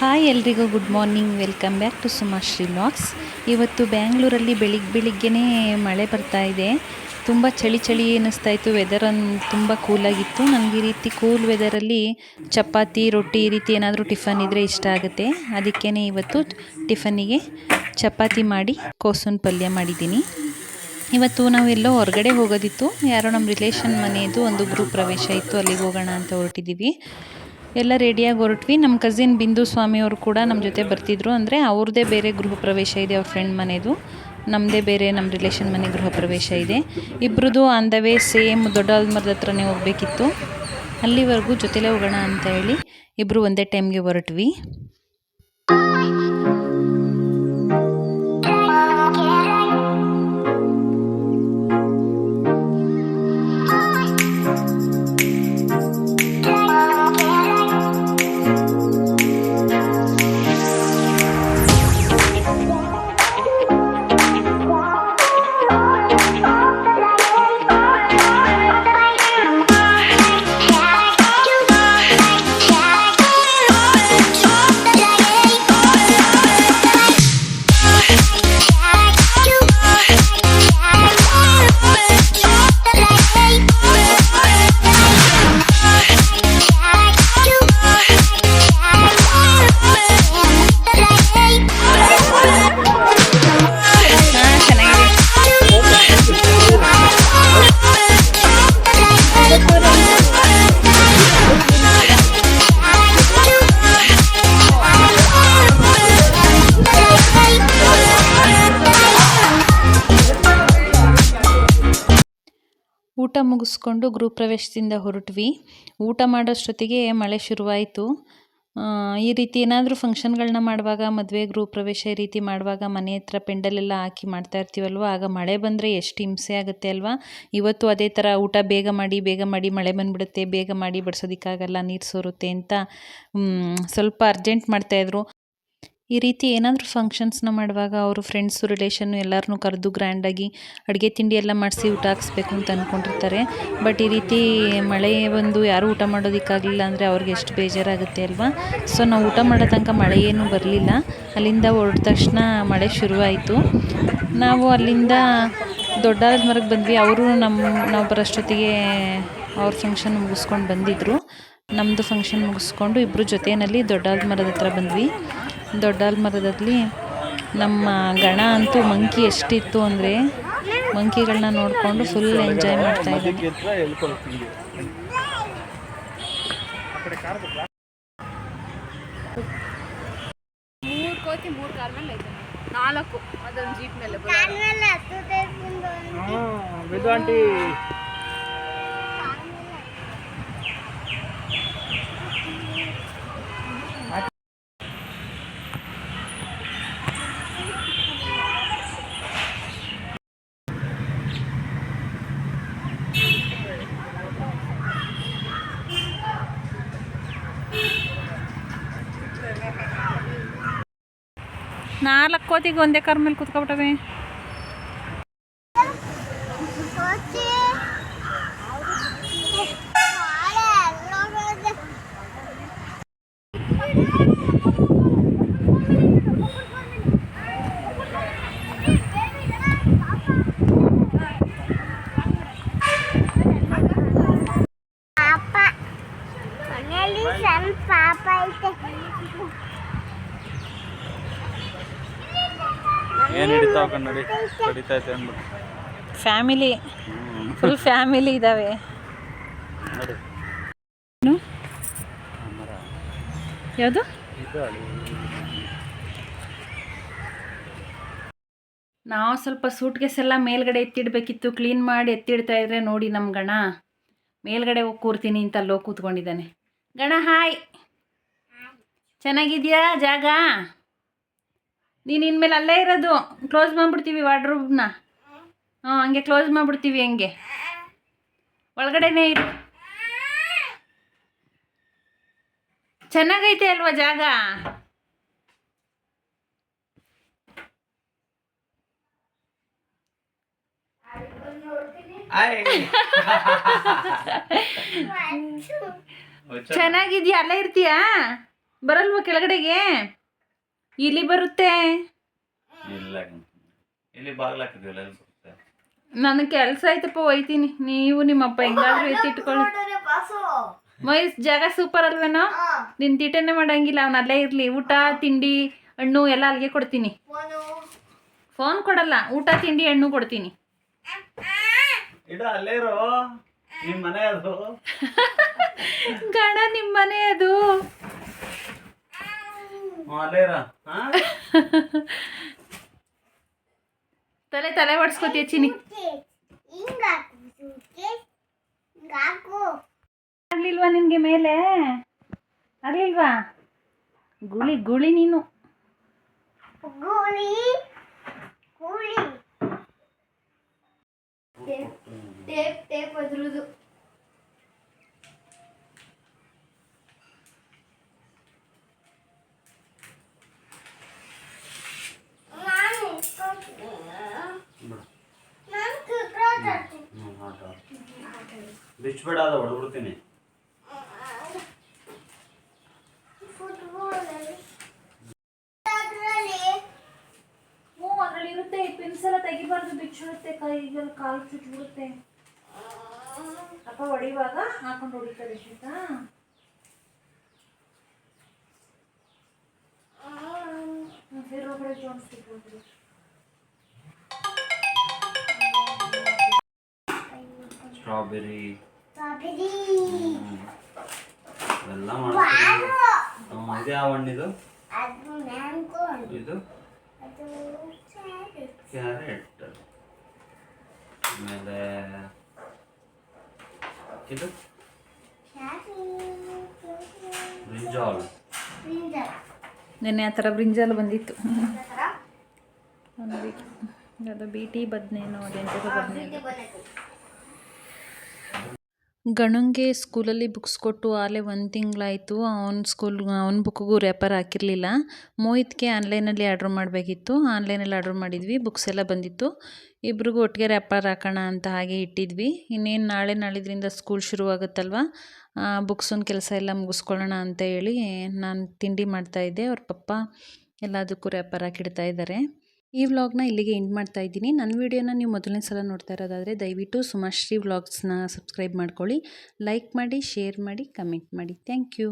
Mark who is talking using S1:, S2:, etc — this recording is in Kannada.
S1: ಹಾಯ್ ಎಲ್ರಿಗೂ good morning, welcome back to Sumashree vlogs. ಇವತ್ತು ಬ್ಯಾಂಗ್ಳೂರಲ್ಲಿ ಬೆಳಿಗ್ಗೆನೇ ಮಳೆ ಬರ್ತಾ ಇದೆ. ತುಂಬ ಚಳಿ ಅನ್ನಿಸ್ತಾ ಇತ್ತು. ವೆದರ್ ತುಂಬ ಕೂಲಾಗಿತ್ತು. ನನಗೆ ಈ ರೀತಿ ಕೂಲ್ ವೆದರಲ್ಲಿ ಚಪಾತಿ ರೊಟ್ಟಿ ಈ ರೀತಿ ಏನಾದರೂ ಟಿಫನ್ ಇದ್ದರೆ ಇಷ್ಟ ಆಗುತ್ತೆ. ಅದಕ್ಕೇ ಇವತ್ತು ಟಿಫನ್ನಿಗೆ ಚಪಾತಿ ಮಾಡಿ ಕೋಸೂನ್ ಪಲ್ಯ ಮಾಡಿದ್ದೀನಿ. ಇವತ್ತು ನಾವೆಲ್ಲೋ ಹೊರಗಡೆ ಹೋಗೋದಿತ್ತು. ಯಾರೋ ನಮ್ಮ ರಿಲೇಷನ್ ಮನೆಯದು ಒಂದು ಗೃಹ ಪ್ರವೇಶ ಇತ್ತು, ಅಲ್ಲಿಗೆ ಹೋಗೋಣ ಅಂತ ಹೊರಟಿದ್ದೀವಿ. ಎಲ್ಲ ರೆಡಿಯಾಗಿ ಹೊರಟ್ವಿ. ನಮ್ಮ ಕಸಿನ್ ಬಿಂದು ಸ್ವಾಮಿಯವರು ಕೂಡ ನಮ್ಮ ಜೊತೆ ಬರ್ತಿದ್ರು. ಅಂದರೆ ಅವ್ರದ್ದೇ ಬೇರೆ ಗೃಹ ಪ್ರವೇಶ ಇದೆ, ಅವ್ರ ಫ್ರೆಂಡ್ ಮನೆಯದು. ನಮ್ಮದೇ ಬೇರೆ ನಮ್ಮ ರಿಲೇಷನ್ ಮನೆ ಗೃಹ ಪ್ರವೇಶ ಇದೆ. ಇಬ್ಬರದು ಆನ್ ದ ವೇ ಸೇಮ್ ದೊಡ್ಡ ಮರದ ಹತ್ರನೇ ಹೋಗಬೇಕಿತ್ತು. ಅಲ್ಲಿವರೆಗೂ ಜೊತೆಲೇ ಹೋಗೋಣ ಅಂತ ಹೇಳಿ ಇಬ್ಬರು ಒಂದೇ ಟೈಮ್ಗೆ ಹೊರಟ್ವಿ. ಊಟ ಮುಗಿಸ್ಕೊಂಡು ಗೃಹ ಪ್ರವೇಶದಿಂದ ಹೊರಟ್ವಿ. ಊಟ ಮಾಡೋಷ್ಟೊತ್ತಿಗೆ ಮಳೆ ಶುರುವಾಯಿತು. ಈ ರೀತಿ ಏನಾದರೂ ಫಂಕ್ಷನ್ಗಳನ್ನ ಮಾಡುವಾಗ, ಮದುವೆ ಗೃಹ ಪ್ರವೇಶ ಈ ರೀತಿ ಮಾಡುವಾಗ ಮನೆ ಹತ್ರ ಪೆಂಡಲೆಲ್ಲ ಹಾಕಿ ಮಾಡ್ತಾ ಇರ್ತೀವಲ್ವ, ಆಗ ಮಳೆ ಬಂದರೆ ಎಷ್ಟು ಹಿಂಸೆ ಆಗುತ್ತೆ ಅಲ್ವಾ. ಇವತ್ತು ಅದೇ ಥರ ಊಟ ಬೇಗ ಮಾಡಿ ಮಳೆ ಬಂದುಬಿಡುತ್ತೆ, ಬೇಗ ಮಾಡಿ ಬಡಿಸೋದಕ್ಕಾಗಲ್ಲ, ನೀರು ಸೋರುತ್ತೆ ಅಂತ ಸ್ವಲ್ಪ ಅರ್ಜೆಂಟ್ ಮಾಡ್ತಾಯಿದ್ರು. ಈ ರೀತಿ ಏನಾದರೂ ಫಂಕ್ಷನ್ಸ್ನ ಮಾಡುವಾಗ ಅವರು ಫ್ರೆಂಡ್ಸು ರಿಲೇಷನ್ನು ಎಲ್ಲರನ್ನೂ ಕರೆದು ಗ್ರ್ಯಾಂಡಾಗಿ ಅಡುಗೆ ತಿಂಡಿ ಎಲ್ಲ ಮಾಡಿಸಿ ಊಟ ಹಾಕ್ಸ್ಬೇಕು ಅಂತ ಅಂದ್ಕೊಂಡಿರ್ತಾರೆ. ಬಟ್ ಈ ರೀತಿ ಮಳೆ ಬಂದು ಯಾರೂ ಊಟ ಮಾಡೋದಕ್ಕಾಗಲಿಲ್ಲ ಅಂದರೆ ಅವ್ರಿಗೆ ಎಷ್ಟು ಬೇಜಾರಾಗುತ್ತೆ ಅಲ್ವಾ. ಸೊ ನಾವು ಊಟ ಮಾಡೋ ತನಕ ಮಳೆ ಏನೂ ಬರಲಿಲ್ಲ. ಅಲ್ಲಿಂದ ಹೊರಟ ತಕ್ಷಣ ಮಳೆ ಶುರುವಾಯಿತು. ನಾವು ಅಲ್ಲಿಂದ ದೊಡ್ಡಾಲದ ಮರಕ್ಕೆ ಬಂದ್ವಿ. ಅವರು ನಾವು ಬರೋಷ್ಟೊತ್ತಿಗೆ ಅವ್ರ ಫಂಕ್ಷನ್ ಮುಗಿಸ್ಕೊಂಡು ಬಂದಿದ್ದರು. ನಮ್ಮದು ಫಂಕ್ಷನ್ ಮುಗಿಸ್ಕೊಂಡು ಇಬ್ಬರು ಜೊತೆಯಲ್ಲಿ ದೊಡ್ಡಾಲದ ಮರದ ಹತ್ರ ಬಂದ್ವಿ. ದೊಡ್ಡಾಲ ಮರದಲ್ಲಿ ನಮ್ಮ ಗಣ ಅಂತೂ ಮಂಕಿ ಎಷ್ಟಿತ್ತು ಅಂದರೆ ಮಂಕಿಗಳನ್ನ ನೋಡಿಕೊಂಡು ಫುಲ್ ಎಂಜಾಯ್ ಮಾಡ್ತಾ ಇದ್ದಾನೆ. ನಾಲ್ಕು ಕೋತಿಗೆ ಒಂದೇ ಕಾರ್ ಮೇಲೆ ಕೂತ್ಕೊಬಿಟ್ಟವೆ. ಫ್ಯಾಮಿಲಿ ಫುಲ್ ಫ್ಯಾಮಿಲಿ ಇದ್ದಾವೆ. ಯಾವುದು ನಾವು ಸ್ವಲ್ಪ ಸೂಟ್ಕೇಸ್ ಎಲ್ಲ ಮೇಲ್ಗಡೆ ಎತ್ತಿಡಬೇಕಿತ್ತು. ಕ್ಲೀನ್ ಮಾಡಿ ಎತ್ತಿಡ್ತಾ ಇದ್ರೆ ನೋಡಿ ನಮ್ಮ ಗಣ ಮೇಲ್ಗಡೆ ಹೋಗಿ ಕೂರ್ತೀನಿ ಅಂತ ಅಲ್ಲೋಗಿ ಕೂತ್ಕೊಂಡಿದ್ದಾನೆ. ಗಣ ಹಾಯ್, ಚೆನ್ನಾಗಿದೆಯಾ ಜಾಗ? ನೀನು ಇನ್ಮೇಲೆ ಅಲ್ಲೇ ಇರೋದು. ಕ್ಲೋಸ್ ಮಾಡಿಬಿಡ್ತೀವಿ ವಾರ್ಡ್ರೋಬ್ನ. ಹಂಗೆ ಕ್ಲೋಸ್ ಮಾಡಿಬಿಡ್ತೀವಿ. ಹಂಗೆ ಒಳಗಡೆನೇ ಇರು. ಚೆನ್ನಾಗೈತೆ ಅಲ್ವಾ ಜಾಗ? ಚೆನ್ನಾಗಿದ್ಯಾ? ಅಲ್ಲೇ ಇರ್ತೀಯಾ? ಬರಲ್ವಾ ಕೆಳಗಡೆಗೆ? ಇಲ್ಲಿ ಬರುತ್ತೆ.
S2: ಇಲ್ಲ ಇಲ್ಲಿ ಬಾಗಿಲು ಹಾಕಿದ್ವಲ್ಲ ಅಲ್ಲಿ ಬರುತ್ತೆ.
S1: ನನಗೆ ಕೆಲಸ ಆಯ್ತಪ್ಪ, ಹೋಯ್ತೀನಿ. ನೀವು ನಿಮ್ಮಪ್ಪ ಹೆಂಗಾದ್ರೂ ಎತ್ತಿಟ್ಕೊಳ್ಳಿ. ಮೈಸ್ ಜಾಗ ಸೂಪರ್ ಅಲ್ವೇನೋ? ನಿನ್ ತೀಟನೆ ಮಾಡಂಗಿಲ್ಲ, ಅವ್ನು ಅಲ್ಲೇ ಇರಲಿ. ಊಟ ತಿಂಡಿ ಹಣ್ಣು ಎಲ್ಲ ಅಲ್ಲಿಗೆ ಕೊಡ್ತೀನಿ. ಫೋನ್ ಕೊಡಲ್ಲ, ಊಟ ತಿಂಡಿ ಹಣ್ಣು ಕೊಡ್ತೀನಿ.
S2: ಇಡ ಅಲ್ಲೇ ಇರೋ, ನಿಮ್ಮ ಮನೆ ಅದು.
S1: ಗಣ ನಿಮ್ಮ ಮನೆ ಅದು.
S2: ಅಲ್ಲೇ ಇರ.
S1: ತಲೆ ಹೊಡ್ಸ್ಕೊತೀಯ ಚಿನಿ? ಆಗ್ಲಿಲ್ವಾ ನಿನ್ಗೆ ಮೇಲೆ? ಆಗ್ಲಿಲ್ವಾ? ಗುಳಿ ನೀನು.
S3: ಟೇಪ್ ಅದ್ರದ್ದು.
S2: ಬಿಚ್ಬೇಡ, ಅದು ಹೊಡೆದ್ಬಿಡ್ತೀನಿ.
S1: ಅದ್ರಲ್ಲಿ ಇರುತ್ತೆ, ಪಿನ್ಸ್ ಎಲ್ಲ ತೆಗಿಬಾರ್ದು, ಬಿಚ್ಚಿಡುತ್ತೆ, ಕೈಗೆಲ್ಲ ಕಾಲು ಚುಚ್ಚಿಬಿಡುತ್ತೆ. ಅಪ್ಪ ಹೊಡಿವಾಗ ಹಾಕೊಂಡು ಹೊಡಿತಾರೆ ಶ್ವೇತಾ.
S2: ಸ್ಟ್ರಾಬೆರಿ ಎಲ್ಲ ಮಾಡ್ತೀವಿ. ಇದು ಯಾವ ಹಣ್ಣಿದು? ಇದು ಕ್ಯಾರೆಟ್. ಆಮೇಲೆ ಇದು ಬ್ರಿಂಜಾಲ್.
S1: ನೆನ್ನೆ ಆ ಥರ ಬ್ರಿಂಜಾಲ್ ಬಂದಿತ್ತು. ಅದು ಬೀಟಿ ಬದನೇನೋ ಅದೆಂಥದ್ದು ಬದನೆ. ಗಣಂಗೆ ಸ್ಕೂಲಲ್ಲಿ ಬುಕ್ಸ್ ಕೊಟ್ಟು ಆಲೇ 1 ತಿಂಗಳಾಯಿತು. ಅವ್ನ ಬುಕ್ಕಿಗೂ ರ್ಯಾಪರ್ ಹಾಕಿರಲಿಲ್ಲ. ಮೋಹಿತ್ಗೆ ಆನ್ಲೈನಲ್ಲಿ ಆರ್ಡ್ರ್ ಮಾಡಬೇಕಿತ್ತು. ಆನ್ಲೈನಲ್ಲಿ ಆರ್ಡ್ರ್ ಮಾಡಿದ್ವಿ, ಬುಕ್ಸ್ ಎಲ್ಲ ಬಂದಿತ್ತು. ಇಬ್ರಿಗೂ ಒಟ್ಟಿಗೆ ರ್ಯಾಪರ್ ಹಾಕೋಣ ಅಂತ ಹಾಗೆ ಇಟ್ಟಿದ್ವಿ. ಇನ್ನೇನು ನಾಳಿದ್ರಿಂದ ಸ್ಕೂಲ್ ಶುರುವಾಗುತ್ತಲ್ವ, ಬುಕ್ಸೊಂದು ಕೆಲಸ ಎಲ್ಲ ಮುಗಿಸ್ಕೊಳ್ಳೋಣ ಅಂತ ಹೇಳಿ ನಾನು ತಿಂಡಿ ಮಾಡ್ತಾಯಿದ್ದೆ. ಅವ್ರ ಪಪ್ಪ ಎಲ್ಲದಕ್ಕೂ ರ್ಯಾಪರ್ ಹಾಕಿಡ್ತಾ ಇದ್ದಾರೆ. ಈ ವ್ಲಾಗ್ನ ಇಲ್ಲಿಗೆ ಎಂಡ್ ಮಾಡ್ತಾ ಇದ್ದೀನಿ. ನನ್ನ ವೀಡಿಯೋನ ನೀವು ಮೊದಲನೇ ಸಲ ನೋಡ್ತಾ ಇರೋದಾದರೆ ದಯವಿಟ್ಟು ಸುಮಾಶ್ರೀ ವ್ಲಾಗ್ಸ್ನ ಸಬ್ಸ್ಕ್ರೈಬ್ ಮಾಡ್ಕೊಳ್ಳಿ. ಲೈಕ್ ಮಾಡಿ, ಶೇರ್ ಮಾಡಿ, ಕಮೆಂಟ್ ಮಾಡಿ. Thank you.